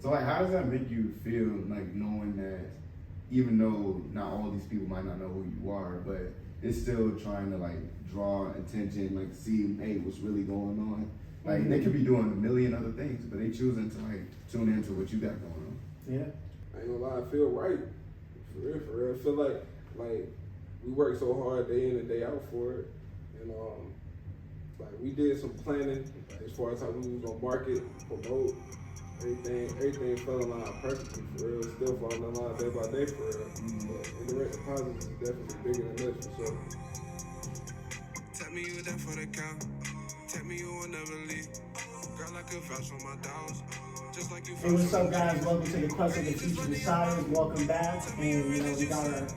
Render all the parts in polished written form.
So like, how does that make you feel, like knowing that even though not all these people might not know who you are, but it's still trying to like draw attention, like see, hey, what's really going on? Like they could be doing a million other things, but they choosing to like tune into what you got going on. Yeah. I ain't gonna lie, I feel right. For real. I feel like we work so hard day in and day out for it. And like we did some planning as far as how we was gonna market, promote, everything fell in line perfectly for real. Still falling in line day by day for real. But Indirect Deposits is definitely bigger than this for sure. Tell me you there for the count. Tell me you will never leave. Girl, I could vouch for my dogs. Just like you. Hey, what's up, guys? Welcome to the Quest of the Future Deciders. Welcome back. And you know, we got our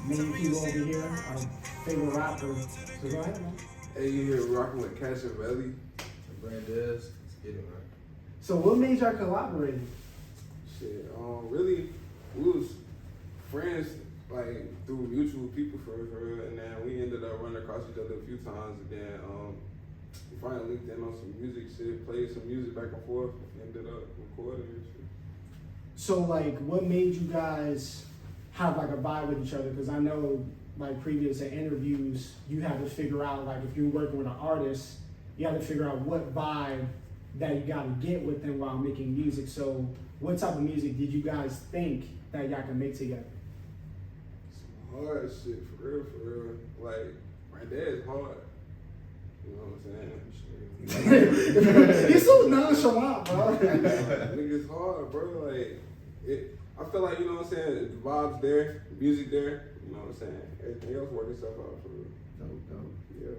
main people over here, our favorite rapper. So go ahead, man. Hey, you here rocking with Kashaveli. Brandez, let's get it, man. So what made y'all collaborate? Shit, really, we was friends like through mutual people for real, and then we ended up running across each other a few times, and then we finally linked in on some music shit, played some music back and forth, ended up recording and shit. So like, what made you guys have like a vibe with each other? Because I know, like previous to interviews, you had to figure out like if you're working with an artist, you had to figure out what vibe that you got to get with them while making music. So what type of music did you guys think that y'all can make together? Some hard shit, for real. Like, Brandez hard. You know what I'm saying? You're so nonchalant, bro. Niggas hard, bro. Like, I feel like, you know what I'm saying, the vibes there, the music there, you know what I'm saying? Everything else working itself out for real. Dope. Yeah.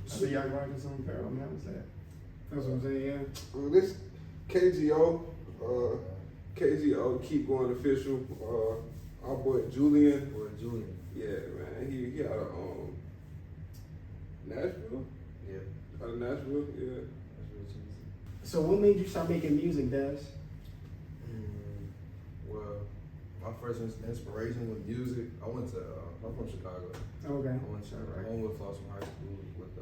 I see y'all rocking some apparel, man. What's that? That's what I'm saying, yeah. This KGO, Keep Going Official. Our boy Julian. Yeah, man. He out of Nashville. Yeah. Out of Nashville. Yeah. That's real cheesy. So what made you start making music, Des? Well, my first inspiration with music, I'm from Chicago. Okay. I went to Homewood Floss from high school with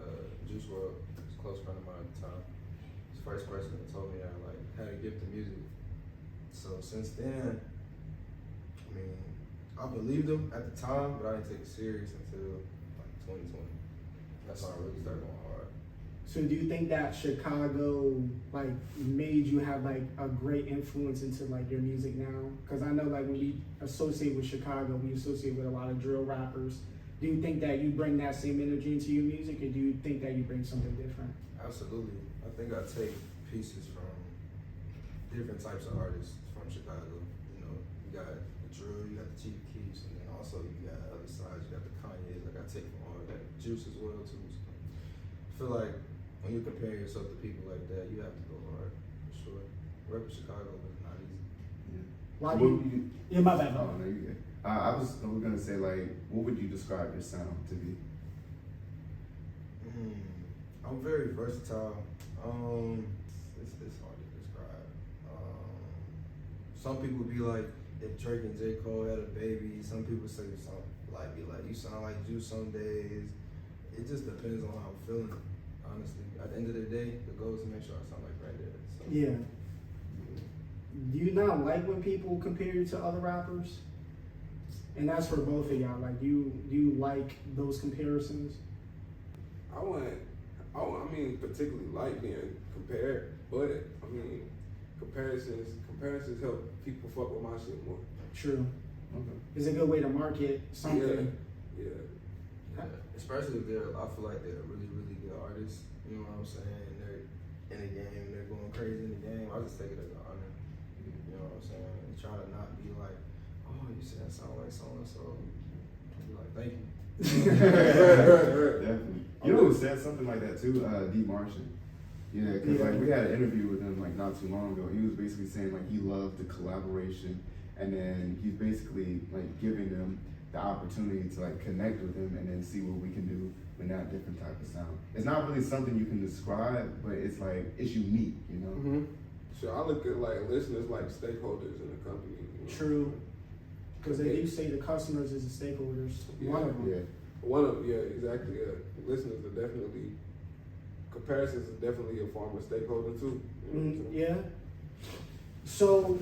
Juice WRLD. He's a close friend of mine at the time. He's the first person that told me I had a gift of music. So since then, I mean, I believed him at the time, but I didn't take it serious until like 2020. That's when I really started going hard. So do you think that Chicago like made you have like a great influence into like your music now? Because I know like when we associate with Chicago, we associate with a lot of drill rappers. Do you think that you bring that same energy into your music, or do you think that you bring something different? Absolutely. I think I take pieces from different types of artists from Chicago. You know, you got the drill, you got the Chief Keefs, and then also you got the other sides, you got the Kanye's. Like I take from all of that. Juice as well too. So I feel like when you compare yourself to people like that, you have to go hard, for sure. Rep Chicago is not easy. Yeah. Why do you? Yeah, my bad. Oh, no, you good. I was gonna say, like, what would you describe your sound to be? I'm very versatile. It's hard to describe. Some people be like, if Drake and J. Cole had a baby. Some people say you sound like Juice some days. It just depends on how I'm feeling. Honestly, at the end of the day, the goal is to make sure I sound like Brandez. So. Yeah. Do you not like when people compare you to other rappers? And that's for both of y'all. Like, do you like those comparisons? I mean, particularly like being compared, but I mean, comparisons help people fuck with my shit more. True. Okay. It's a good way to market something. Yeah. Especially if I feel like they're really, really good artists. You know what I'm saying? And they're in the game, and they're going crazy in the game. I just take it as an honor. You know what I'm saying? And try to not be like, oh, you said I sound like so and so. I'll be like, thank you. Right. Definitely. You know who said something like that too? D. Martian. Yeah, because like we had an interview with him like not too long ago. He was basically saying like he loved the collaboration, and then he's basically like giving them the opportunity to like connect with him and then see what we can do with that different type of sound. It's not really something you can describe, but it's like it's unique, you know. Mm-hmm. So I look at like listeners like stakeholders in the company. You know? True. Because they do say the customers is the stakeholders. Yeah. One of them. Yeah. One of them, yeah, exactly. Yeah. Listeners are definitely, comparisons are definitely a form of stakeholder too. You know what I'm saying? Yeah. So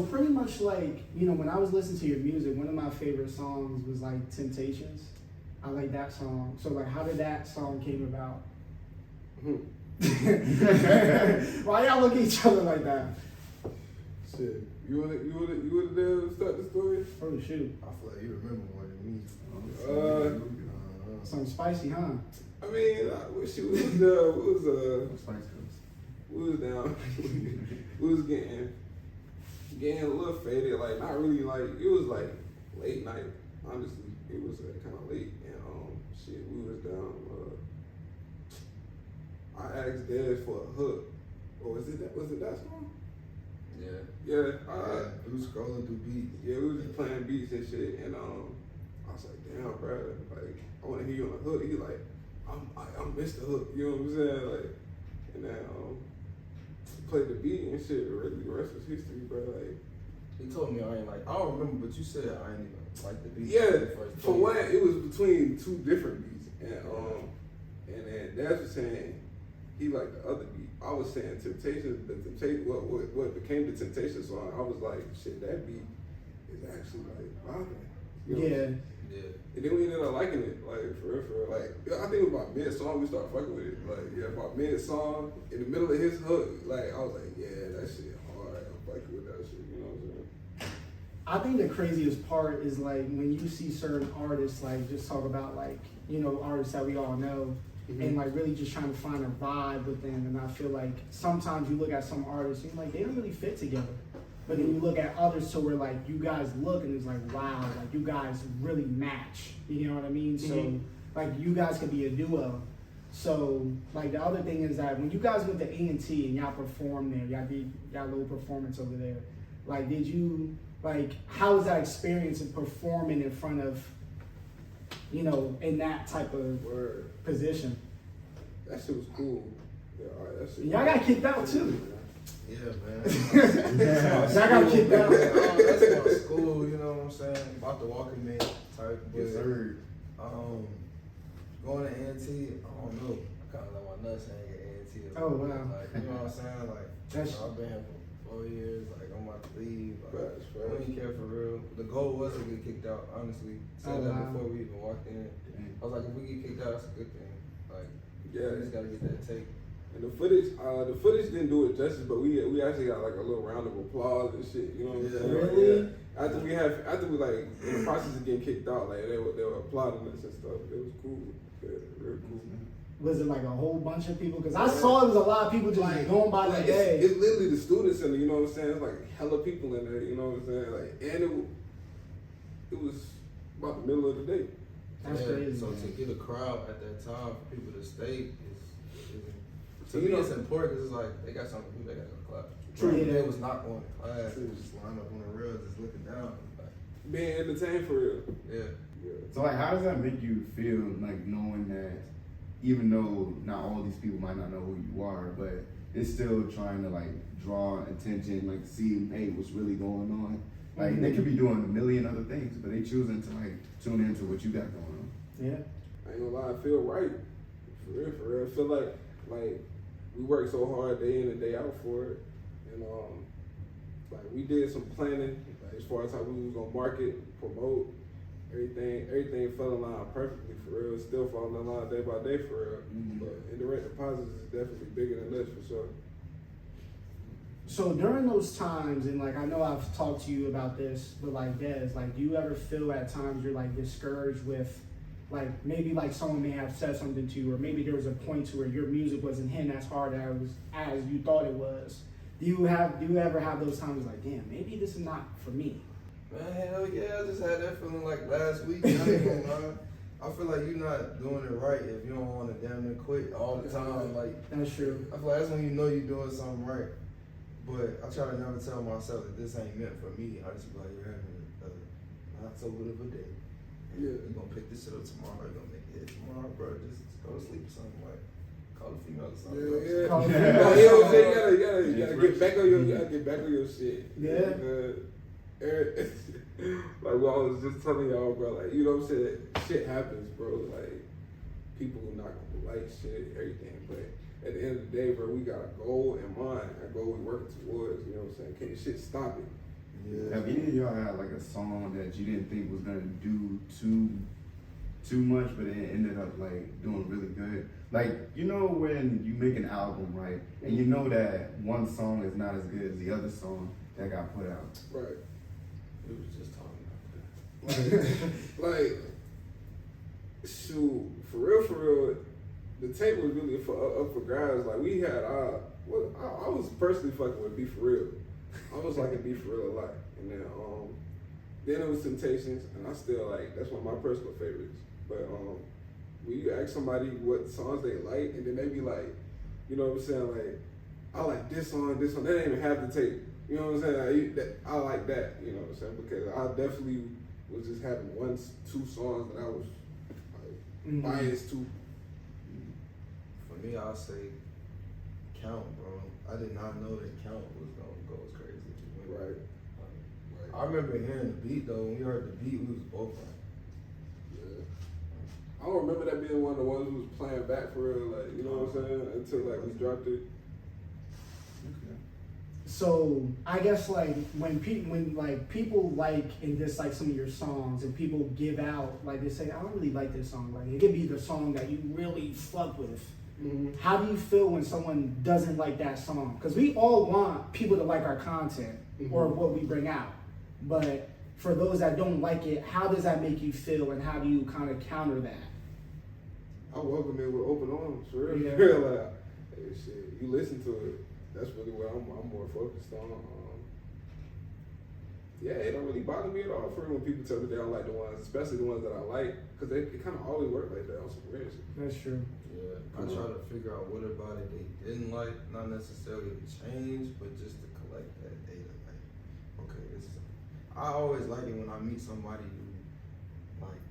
pretty much like, you know, when I was listening to your music, one of my favorite songs was like Temptations. I like that song. So like, how did that song came about? Why y'all look at each other like that? Shit, you wanna start the story? Oh shoot. I feel like you remember more than me. Something spicy, huh? I mean, we was down. We was getting a little faded, like not really like, it was like late night, honestly. It was kind of late, and shit, we was down. I asked Dez for a hook, or was it that song? Yeah. We was scrolling through beats. Yeah, we was just playing beats and shit, and I was like, damn, bro, like I want to hear you on the hook. He like, I missed the hook, you know what I'm saying? Like, and then played the beat and shit. Really, the rest was history, bro. Like, He told me I don't remember, but you said I ain't even like the beat. yeah, First for one, it was between two different beats, and then Dad was saying he liked the other beat. I was saying Temptations, what became the Temptation song. I was like, shit, that beat is actually like bothering. You know? Yeah. And then we ended up liking it, like for real. Like, I think it was about mid-song we started fucking with it. Like, yeah, about mid-song, in the middle of his hook, like, I was like, yeah, that shit hard. I'm fucking with that shit, you know what I'm saying? I think the craziest part is like when you see certain artists like just talk about like, you know, artists that we all know and like really just trying to find a vibe with them. And I feel like sometimes you look at some artists and you're like, they don't really fit together. But then you look at others to where like you guys look and it's like, wow, like you guys really match. You know what I mean? So like you guys could be a duo. So like the other thing is that when you guys went to A&T and y'all performed there, y'all did y'all little performance over there. Like did you like how was that experience of performing in front of, you know, in that type of position? That shit was cool. Yeah, all right, that shit. Y'all got kicked out too. Yeah, man. Y'all got kicked out. That's my school, you know what I'm saying? About to walk in there type. Yes, sir. Going to A&T, I don't know. I kind of let my nuts hang at A&T. Oh, wow. Like, you know what I'm saying? Like, I've been here for 4 years. Like, I'm about to leave. Like, I don't even care for real. The goal was to get kicked out, honestly. Said that before we even walked in. I was like, if we get kicked out, that's a good thing. Like, yeah, we just got to get that take. And the footage didn't do it justice, but we actually got like a little round of applause and shit. You know what I'm saying? Really? Yeah. After we like in the process of getting kicked out, like they were applauding us and stuff. It was cool. Yeah, real cool. Was it like a whole bunch of people? Because I saw it was a lot of people just like, going by the day. It's literally the student center. You know what I'm saying? It's like hella people in there. You know what I'm saying? Like, and it was about the middle of the day. That's crazy. So to get a crowd at that time for people to stay is to me, it's important because it's like they got something to do. They got to go to class. True. They was not going to class. They was just lined up on the rail, just looking down. Like, being entertained for real. Yeah. So like, how does that make you feel, like knowing that even though not all these people might not know who you are, but it's still trying to like draw attention, like see, hey, what's really going on? Like they could be doing a million other things, but they choosing to like tune into what you got going on. Yeah. I ain't gonna lie, I feel right. For real. I feel like we worked so hard day in and day out for it, and like we did some planning like, as far as how we was gonna market, promote, everything fell in line perfectly for real. It's still falling in line day by day for real. But Indirect Deposits is definitely bigger than this for sure. So during those times, and like I know I've talked to you about this, but like Des, like do you ever feel at times you're like discouraged with like maybe like someone may have said something to you, or maybe there was a point to where your music wasn't hitting as hard as you thought it was? Do you ever have those times like, damn, maybe this is not for me? man, hell yeah, I just had that feeling like last week. I ain't gonna lie. I feel like you're not doing it right if you don't want to damn near quit all the time. Like That's true. I feel like that's when you know you're doing something right. But I try to never tell myself that this ain't meant for me. I just be like, you're having not so good of a day. Yeah. You're gonna pick this shit up tomorrow. You're gonna make it tomorrow, bro. Just go to sleep or something. Like, call a female or something. Yeah. Call a You female. know what I'm saying? You gotta get back on your shit. Yeah. Like what I was just telling y'all, bro, like, you know what I'm saying? Shit happens, bro. Like, people not gonna like shit, everything. But at the end of the day, bro, we got a goal in mind, a goal we working towards. You know what I'm saying? Can't shit stop it. Yeah. Have any of y'all had like a song that you didn't think was gonna do too much, but it ended up like doing really good? Like, you know when you make an album, right, and you know that one song is not as good as the other song that got put out. Right. We was just talking about that. Like, shoot, for real, the tape was really up for grabs. Like, we had, I was personally fucking with Be For Real. I was liking Be For Real a lot. And then it was Temptations, and I still like, that's one of my personal favorites. But when you ask somebody what songs they like, and then they be like, you know what I'm saying, like, I like this song, they didn't even have the tape. You know what I'm saying? I like that, you know what I'm saying? Because I definitely was just having 1-2 songs that I was like, biased to. For me, I'll say Count, bro. I did not know that Count was gonna go as crazy as it went. Right. I remember hearing the beat though. When we heard the beat, we was both like, Yeah. I don't remember that being one of the ones who was playing back for real, like, you know what I'm saying? Until like we dropped it. Okay. So I guess like when people like and dislike some of your songs, and people give out like they say, I don't really like this song. Like it could be the song that you really fuck with. Mm-hmm. How do you feel when someone doesn't like that song? Because we all want people to like our content or what we bring out. But for those that don't like it, how does that make you feel, and how do you kind of counter that? I welcome it with open arms, for real. Yeah. Like, hey, shit, you listen to it. That's really what I'm more focused on. Yeah, it don't really bother me at all for real when people tell me they don't like the ones, especially the ones that I like, because they kind of always work like that on some weird shit. That's true. yeah. I try to figure out what about it they didn't like, not necessarily to change, but just to collect that data. Like, okay, this is. I always like it when I meet somebody who, like,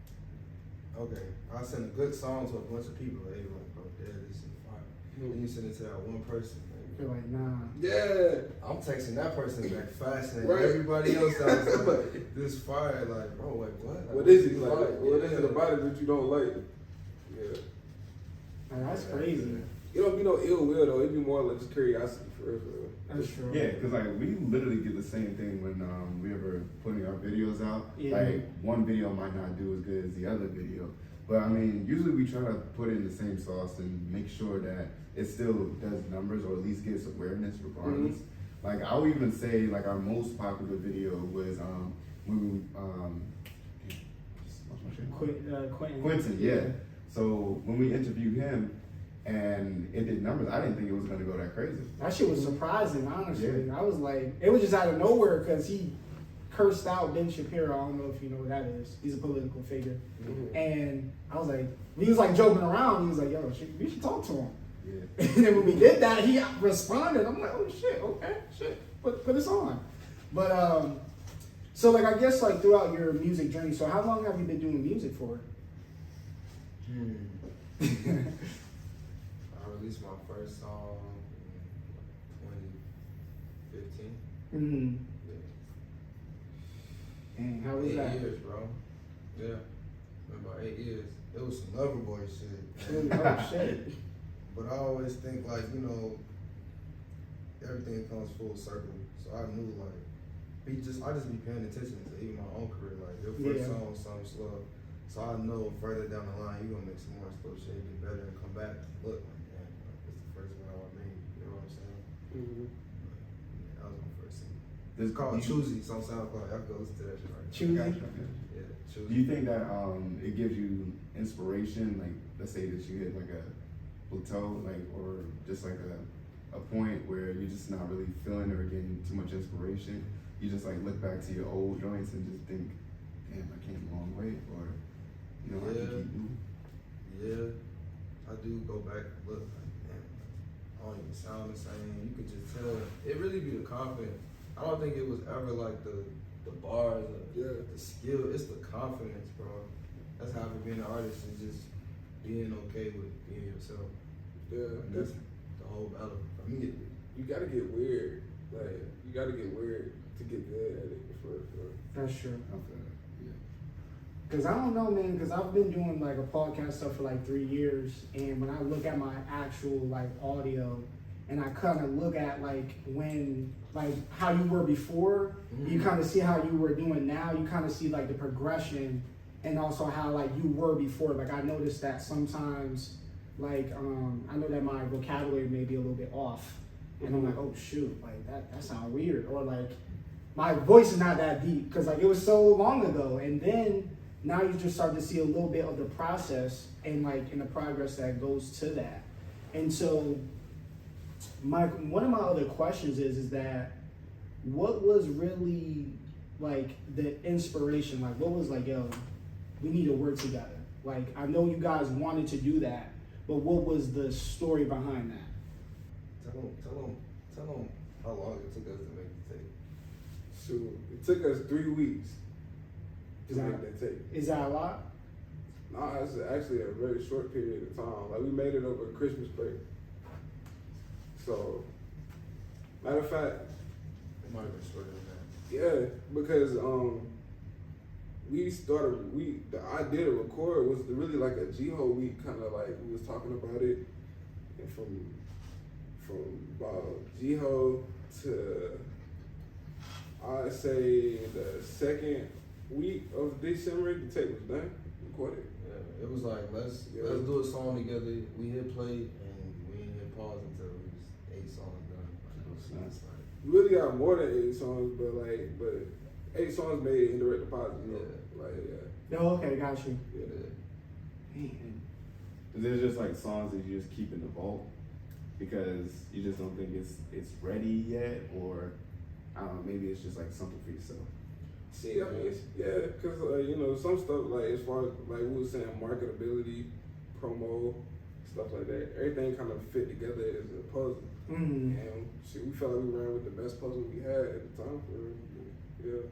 okay, I send a good song to a bunch of people. They be like, bro, yeah, this is fire. Then you send it to that one person. You're like, nah. Yeah. I'm texting that person back fast, and Right. everybody else that was like, this fire, like, bro, like, what? What is it? Like, Fire. what is it about it that you don't like? Yeah. Like, that's crazy. It don't be no ill will though. It be more like just curiosity for real. That's true. Yeah, because like we literally get the same thing when we ever putting our videos out. Yeah. Like one video might not do as good as the other video, but I mean usually we try to put in the same sauce and make sure that it still does numbers or at least gets awareness regardless. Like I would even say like our most popular video was when we what's my shit? Quentin, yeah. So when we interviewed him and it did numbers, I didn't think it was gonna go that crazy. That shit was surprising, honestly. Yeah. I was like, it was just out of nowhere because he cursed out Ben Shapiro. I don't know if you know what that is. He's a political figure. And I was like, he was like joking around. He was like, yo, we should talk to him. Yeah. And then when we did that, he responded. I'm like, oh shit, okay, shit, put this on. But so like I guess like throughout your music journey, so how long have you been doing music for? I released my first song in 2015. Mm-hmm. Yeah. And how was 8 that? years, bro. Yeah. About 8 years. It was some lover boy shit. Oh shit. But I always think like, you know, everything comes full circle. So I knew like, I just be paying attention to even my own career. Like your first song was something slow. So I know further down the line you're gonna make some more slow shit, get better and come back and look like, man, like, this is the first one I made. You know what I'm saying? Yeah, that was my first single. It's called Choosy. It's on SoundCloud. Y'all go listen to that shit right now. Choosy? Yeah, Choosy. Do you think that it gives you inspiration? Like, let's say that you hit like a plateau, like, or just like a point where you're just not really feeling or getting too much inspiration. You just like look back to your old joints and just think, damn, I came a long way, or you know, I can keep moving. Yeah, I do go back and look like, damn, I don't even sound the same. You could just tell. It really be the confidence. I don't think it was ever like the bars or the skill. It's the confidence, bro. That's how being an artist is just being okay with being yourself. Yeah, And that's the whole battle. For me, you gotta get weird. Like you gotta get weird to get good at it. For That's true. I feel that, yeah. Cause I don't know, man. Cause I've been doing like a podcast stuff for like 3 years, and when I look at my actual like audio, and I kind of look at like when like how you were before, you kind of see how you were doing now. You kind of see like the progression, and also how like you were before. Like I noticed that sometimes, like I know that my vocabulary may be a little bit off, and I'm like, oh shoot, like that sounds weird, or like my voice is not that deep because like it was so long ago, and then. Now you just start to see a little bit of the process and like in the progress that goes to that. And so one of my other questions is that what was really like the inspiration? Like what was like, yo, we need to work together. Like I know you guys wanted to do that, but what was the story behind that? Tell them how long it took us to make the tape. Shoot, it took us 3 weeks to Is make that tape. Is that a lot? Nah, it's actually a very short period of time. Like we made it over Christmas break. So, matter of fact, It might have been shorter than that. yeah, because the idea to record was really like a G-Ho week, kind of like we was talking about it, and from about G-Ho to I'd say the second week of December, the tape was done, recorded. Yeah, it was like let's do a song together. We hit play and we didn't hit pause until it was 8 songs done. Like, it's like, We really got more than 8 songs, but 8 songs made Indirect Deposits. You know? Yeah. Like yeah. Oh, okay, got you. Yeah. Man. Is there just like songs that you just keep in the vault because you just don't think it's ready yet, or I don't know, maybe it's just like something for yourself? See, I mean, because you know, some stuff like as far as like we were saying, marketability, promo, stuff like that, everything kind of fit together as a puzzle. Mm. And shit, we felt like we ran with the best puzzle we had at the time for real. Yeah.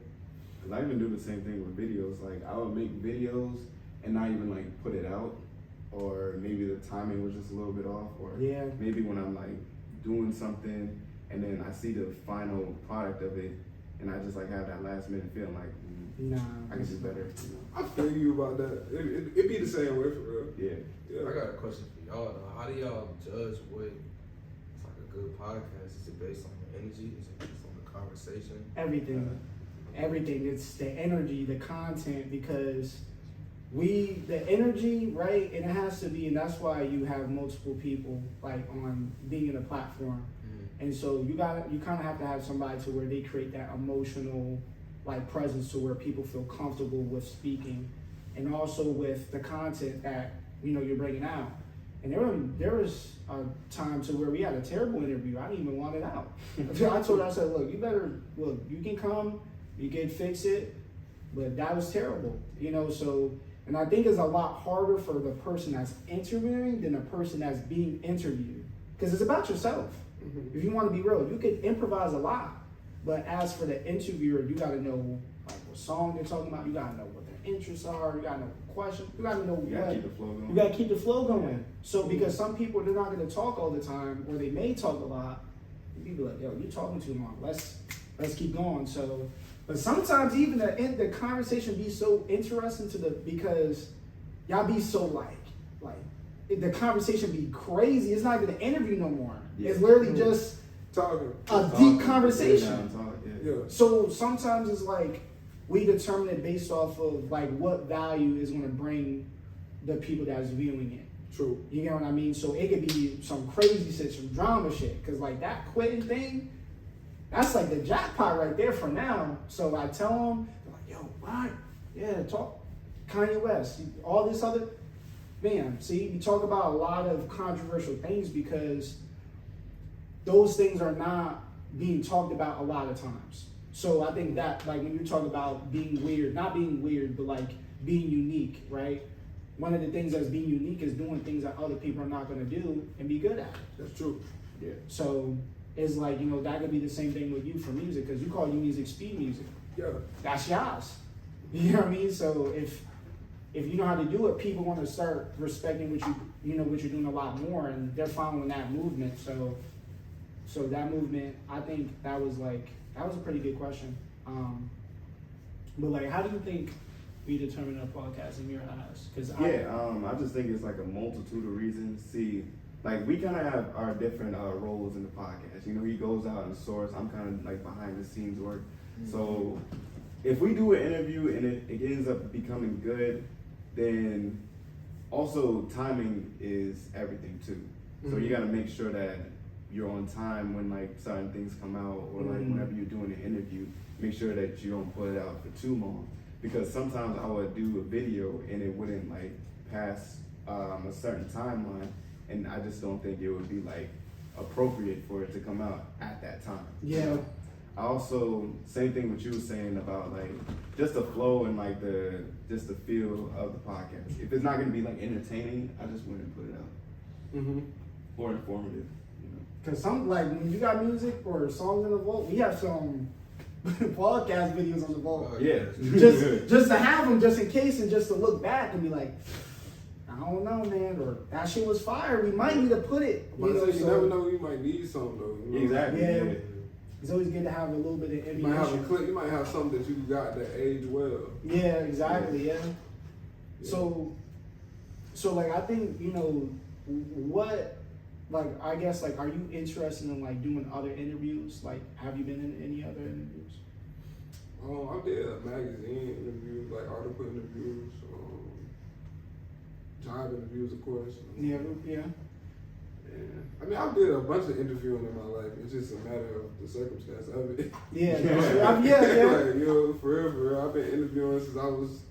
Cause I even do the same thing with videos. Like I would make videos and not even like put it out, or maybe the timing was just a little bit off, or Yeah. maybe when I'm like doing something and then I see the final product of it and I just like have that last minute feeling like Nah. I can do better. You know? I feel you about that. It be the same way for real. Yeah. Yeah. I got a question for y'all though. How do y'all judge what it's like a good podcast? Is it based on the energy? Is it based on the conversation? Everything. Everything. It's the energy, the content, because the energy, right? And it has to be, and that's why you have multiple people like on being in a platform. And so you kind of have to have somebody to where they create that emotional like presence to where people feel comfortable with speaking, and also with the content that you're bringing out. And there was a time to where we had a terrible interview. I didn't even want it out. I told her, I said, look, you can come, you can fix it, but that was terrible, so, and I think it's a lot harder for the person that's interviewing than the person that's being interviewed, because it's about yourself. Mm-hmm. If you want to be real, you could improvise a lot, but as for the interviewer, you got to know like what song they're talking about. You got to know what their interests are. You got to know the question. You got to know You gotta keep the flow going. You got to keep the flow going. So because some people, they're not going to talk all the time, or they may talk a lot. You be like, yo, you're talking too long. Let's keep going. So, but sometimes even the conversation be so interesting because y'all be so like the conversation be crazy. It's not even an interview no more. Yeah. It's literally just Talking. a deep conversation. Yeah. So sometimes it's like we determine it based off of like what value is going to bring the people that's viewing it. True. You get what I mean? So it could be some crazy shit, some drama shit, because like that quitting thing, that's like the jackpot right there for now. So I tell them, they're like, yo, right, yeah, talk Kanye West, all this other, man. See, we talk about a lot of controversial things because those things are not being talked about a lot of times. So I think that like when you talk about being weird, not being weird, but like being unique, right? One of the things that's being unique is doing things that other people are not going to do and be good at. That's true. Yeah. So it's like, that could be the same thing with you for music, because you call your music speed music. Yeah. That's yours. You know what I mean? So if you know how to do it, people want to start respecting what what you're doing a lot more, and they're following that movement. So that movement, I think that was a pretty good question. But like, how do you think, determine a podcast in your eyes? Because I just think it's like a multitude of reasons. See, like we kind of have our different roles in the podcast. You know, he goes out and source. I'm kind of like behind the scenes work. So if we do an interview and it ends up becoming good, then also timing is everything too. So you got to make sure that you're on time when like certain things come out, or like whenever you're doing an interview, make sure that you don't put it out for too long. Because sometimes I would do a video and it wouldn't like pass a certain timeline, and I just don't think it would be like appropriate for it to come out at that time. Yeah. I also, same thing what you were saying about like just the flow and like the feel of the podcast. If it's not gonna be like entertaining, I just wouldn't put it out. Or informative, you know. Cause some like when you got music or songs in the vault, we have some podcast videos on the vault. Yeah. Just to have them, just in case, and just to look back and be like, I don't know, man, or that shit was fire. We might need to put it. You never know. You might need something though. You know? Exactly. Yeah. It's always good to have a little bit of You might have a ammunition. clip. You might have something that you got that age well. Yeah, exactly. Yeah. So like I think what. Like, I guess, like, are you interested in, like, doing other interviews? Like, have you been in any other interviews? I did magazine interviews, like article interviews, job interviews, of course. Yeah. I mean, I did a bunch of interviewing in my life. It's just a matter of the circumstance of it. Yeah. Like, for real. I've been interviewing since I was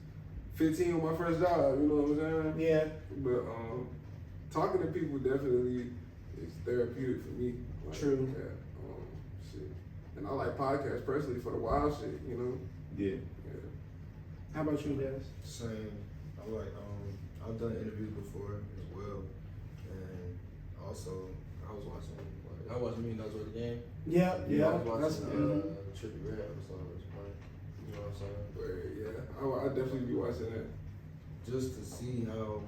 15 with my first job, you know what I'm saying? Yeah. But talking to people definitely is therapeutic for me. Like, True. Yeah. Shit. And I like podcasts personally for the wild shit, you know? Yeah. How about you, Des? Same. I like I've done interviews before as well, and also I was watching Me Knows Where the Game. Yeah. I was watching Trippie Red episodes, you know what I'm saying? But I definitely be watching that. Just to see how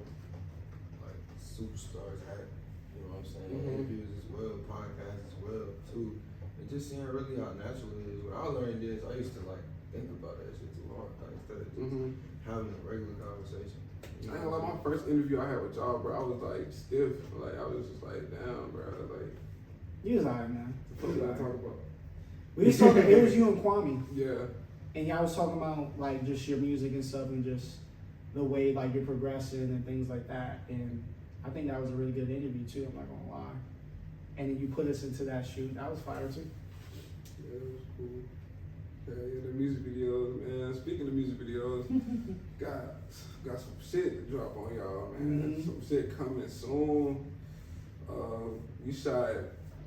like superstars act, you know what I'm saying? Interviews as well, podcasts as well too. And just seeing really how natural it is. What I learned is I used to like think about that shit too hard, like, instead of just having a regular conversation. I ain't like my first interview I had with y'all, bro. I was like stiff. Like I was just like, damn, bro. Like, You was alright, man. what did I talk about? We was talking, it was you and Kwame. Yeah. And y'all was talking about, like, just your music and stuff and just the way, like, you're progressing and things like that. And I think that was a really good interview, too. I'm not gonna lie. And then you put us into that shoot. That was fire, too. Yeah, it was cool. Yeah, the music videos, man. Speaking of music videos, got some shit to drop on y'all, man. Some shit coming soon. We shot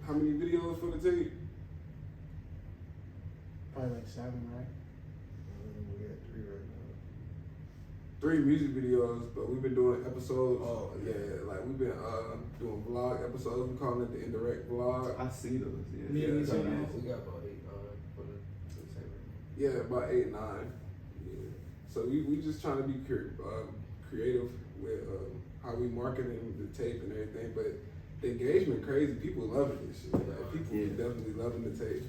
how many videos for the tape? Probably like 7, right? We got 3 right now. 3 music videos, but we've been doing episodes. Oh, yeah, like we've been doing vlog episodes. We call it the Indirect Vlog. I see those. Yeah. Me too, so man. We got about 8 for the tape. Yeah, about 8, 9. Yeah. So we just trying to be creative with how we marketing the tape and everything, but the engagement crazy. People loving this shit. Like, people definitely loving the tape.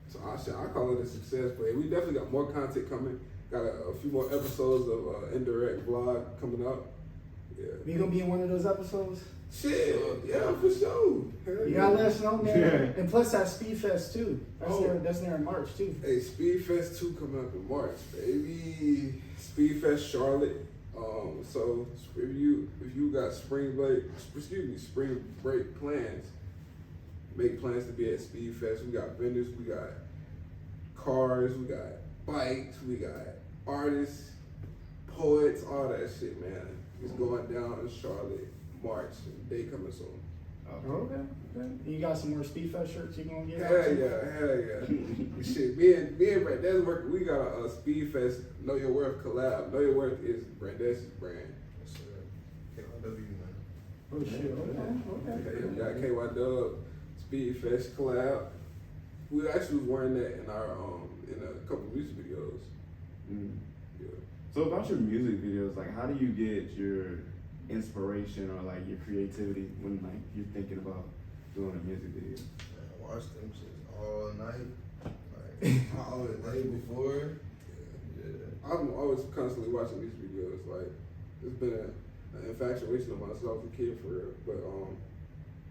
So I call it a success. But we definitely got more content coming. Got a few more episodes of Indirect Vlog coming up. Yeah. You gonna be in one of those episodes? Shit, yeah, for sure. Hell You yeah. gotta let us know, man. Yeah. And plus that Speed Fest too. That's there in March too. Hey, Speed Fest 2 coming up in March, baby. Speed Fest Charlotte. So if you got spring break plans, make plans to be at Speed Fest. We got vendors, we got cars, we got bikes, we got artists, poets, all that shit, man. It's going down in Charlotte, March, day coming soon. Okay. You got some more Speed Fest shirts you gonna get? Hell yeah. Shit, me and Brandez working. We got a Speed Fest Know Your Worth collab. Know Your Worth is Brandez's brand. That's KYW, man. Oh shit. Okay. We got KY Dub Speed Fest collab. We actually was wearing that in our in a couple of music videos. Yeah. So about your music videos, like how do you get your inspiration or like your creativity when like you're thinking about doing a music video? Man, watch them shit all night, like all the day before. Yeah. I'm always constantly watching these videos. Like, it's been an infatuation of mine since I was a kid for real. But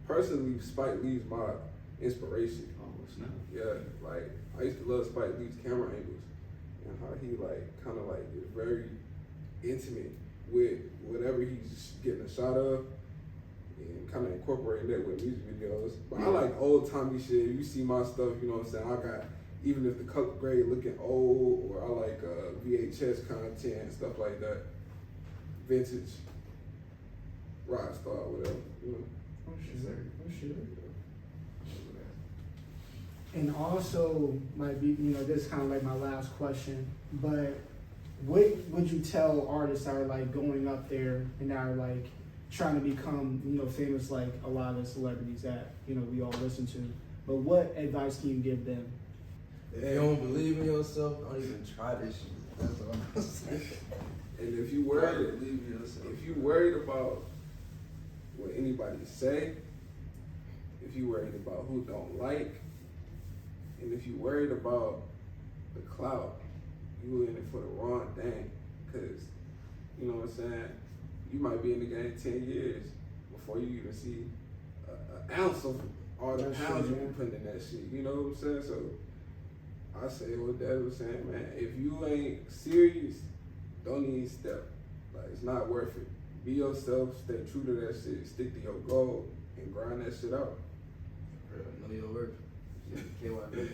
personally, Spike Lee's my inspiration. Oh, snap. Yeah, like I used to love Spike Lee's camera angles and how he like kind of like is very intimate with whatever he's getting a shot of and kind of incorporating that with music videos. But I like old timey shit. You see my stuff, you know what I'm saying? I got, even if the color grade looking old, or I like VHS content, stuff like that. Vintage, rock star, whatever, you know. Oh Yes, sir. shit. And also, might be, you know, this is kind of like my last question, but what would you tell artists that are like going up there and that are like trying to become, you know, famous like a lot of the celebrities that, you know, we all listen to? But what advice can you give them? If you don't believe in yourself, don't even try this shit. That's all I'm saying. And if you Try to worried, believe in yourself. if you worried about what anybody say, if you worried about who don't like, and if you worried about the clout, you in it for the wrong thing. Cause you know what I'm saying, you might be in the game 10 years before you even see an ounce of all the That's pounds true, you man. put in that shit. You know what I'm saying? So I say what Dad was saying, man. If you ain't serious, don't even step. Like, it's not worth it. Be yourself, stay true to that shit, stick to your goal, and grind that shit out. Know your worth. KYB.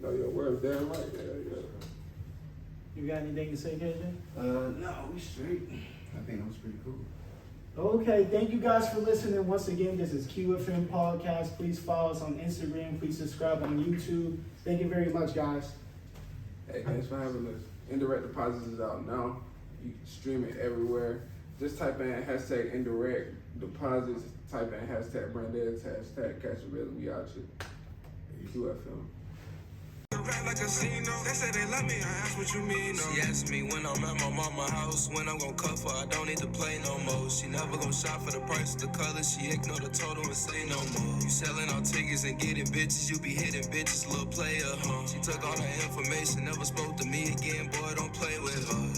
Know your worth, damn right. Yeah. You got anything to say, KJ? No, we straight. I think that was pretty cool. Okay, thank you guys for listening. Once again, this is QFM Podcast. Please follow us on Instagram. Please subscribe on YouTube. Thank you very much, guys. Hey, thanks for having us. Indirect Deposits is out now. You can stream it everywhere. Just type in hashtag Indirect Deposits. Type in hashtag Brandez, hashtag Kashaveli. We out here. QFM. Rap like a casino. They say they love me, I ask what you mean. No. She asked me when I'm at my mama house, when I'm gon' cuff her, I don't need to play no more. She never gon' shop for the price of the color, she ignore the total and say no more. You selling all tickets and getting bitches, you be hitting bitches, little player, huh? She took all her information, never spoke to me again, boy, don't play with her.